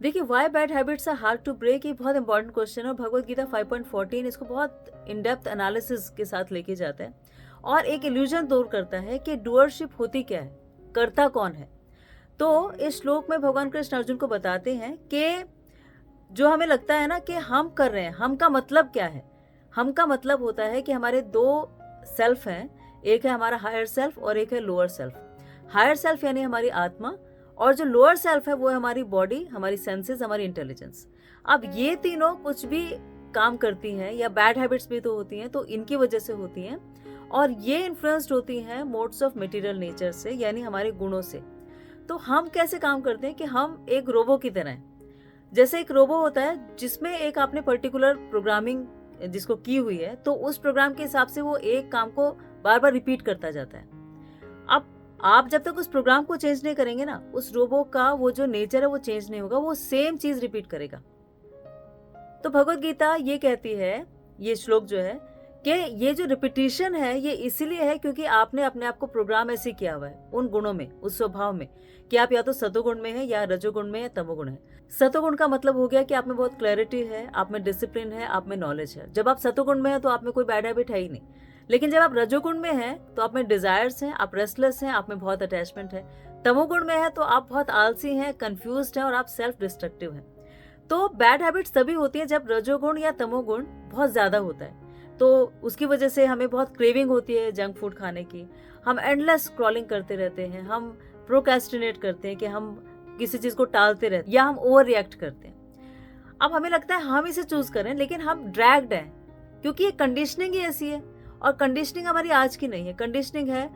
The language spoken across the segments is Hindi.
देखिए, why bad habits are hard to break, ये बहुत इंपॉर्टेंट क्वेश्चन है और भगवत गीता 5.14 इसको बहुत इन डेप्थ एनालिसिस के साथ लेके जाता है और एक इल्यूजन दूर करता है कि डूअरशिप होती क्या है, करता कौन है। तो इस श्लोक में भगवान कृष्ण अर्जुन को बताते हैं कि जो हमें लगता है ना कि हम कर रहे हैं, हम का मतलब क्या है। हम का मतलब होता है कि हमारे दो सेल्फ हैं, एक है हमारा हायर सेल्फ और एक है लोअर सेल्फ। हायर सेल्फ यानी हमारी आत्मा, और जो लोअर सेल्फ है वो है हमारी बॉडी, हमारी सेंसेस, हमारी इंटेलिजेंस। अब ये तीनों कुछ भी काम करती हैं या बैड हैबिट्स भी तो होती हैं, तो इनकी वजह से होती हैं और ये इन्फ्लुएंस्ड होती हैं मोड्स ऑफ मटेरियल नेचर से, यानी हमारे गुणों से। तो हम कैसे काम करते हैं कि हम एक रोबो की तरह हैं। जैसे एक रोबो होता है जिसमें एक आपने पर्टिकुलर प्रोग्रामिंग जिसको की हुई है, तो उस प्रोग्राम के हिसाब से वो एक काम को बार बार रिपीट करता जाता है। अब आप जब तक उस प्रोग्राम को चेंज नहीं करेंगे ना, उस रोबो का वो जो नेचर है वो चेंज नहीं होगा, वो सेम चीज रिपीट करेगा। तो भगवत गीता ये कहती है, ये श्लोक जो है, कि ये जो रिपीटिशन है ये इसीलिए है क्योंकि आपने अपने आप को प्रोग्राम ऐसे किया हुआ है उन गुणों में, उस स्वभाव में, कि आप या तो सतोगुण में है या रजोगुण में या तमोगुण है। सतोगुण का मतलब हो गया कि आप में बहुत क्लैरिटी है, आप में डिसिप्लिन है, आप में नॉलेज है। जब आप सतोगुण में है तो आप में कोई बैड हैबिट है ही नहीं। लेकिन जब आप रजोगुण में हैं तो आप में डिजायर्स हैं, आप रेस्टलेस हैं, आप में बहुत अटैचमेंट है। तमोगुण में है तो आप बहुत आलसी हैं, कंफ्यूज्ड हैं और आप सेल्फ डिस्ट्रक्टिव हैं। तो बैड हैबिट्स तभी होती है जब रजोगुण या तमोगुण बहुत ज्यादा होता है। तो उसकी वजह से हमें बहुत क्रेविंग होती है जंक फूड खाने की, हम एंडलेस स्क्रॉलिंग करते रहते हैं, हम प्रोक्रेस्टिनेट करते हैं कि हम किसी चीज को टालते रहते हैं या हम ओवर रिएक्ट करते हैं। अब हमें लगता है हम इसे चूज करें, लेकिन हम ड्रैग्ड हैं क्योंकि ये कंडीशनिंग ही ऐसी है। और कंडीशनिंग हमारी आज की नहीं है, कंडीशनिंग है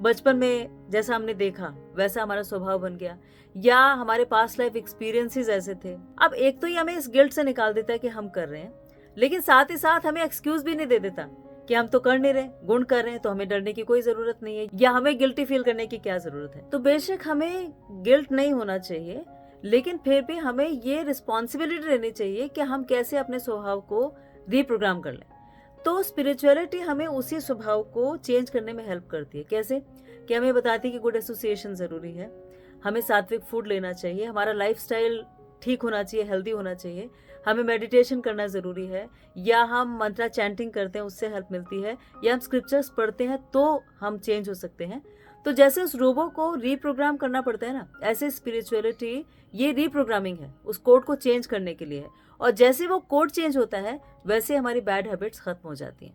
बचपन में जैसा हमने देखा वैसा हमारा स्वभाव बन गया, या हमारे पास्ट लाइफ एक्सपीरियंसेस ऐसे थे। अब एक तो ये हमें इस गिल्ट से निकाल देता है कि हम कर रहे हैं, लेकिन साथ ही साथ हमें एक्सक्यूज भी नहीं दे देता कि हम तो कर नहीं रहे, गुण कर रहे हैं, तो हमें डरने की कोई जरूरत नहीं है या हमें गिल्टी फील करने की क्या जरूरत है। तो बेशक हमें गिल्ट नहीं होना चाहिए, लेकिन फिर भी हमें ये रिस्पॉन्सिबिलिटी लेनी चाहिए कि हम कैसे अपने स्वभाव को रीप्रोग्राम कर लें। तो स्पिरिचुअलिटी हमें उसी स्वभाव को चेंज करने में हेल्प करती है। कैसे? कि हमें बताती है कि गुड एसोसिएशन जरूरी है, हमें सात्विक फूड लेना चाहिए, हमारा लाइफस्टाइल ठीक होना चाहिए, हेल्दी होना चाहिए, हमें मेडिटेशन करना ज़रूरी है, या हम मंत्रा चैंटिंग करते हैं उससे हेल्प मिलती है, या हम स्क्रिप्चर्स पढ़ते हैं तो हम चेंज हो सकते हैं। तो जैसे उस रोबो को रीप्रोग्राम करना पड़ता है ना, ऐसे स्पिरिचुअलिटी ये रीप्रोग्रामिंग है, उस कोड को चेंज करने के लिए है। और जैसे वो कोड चेंज होता है वैसे हमारी बैड हैबिट्स खत्म हो जाती हैं।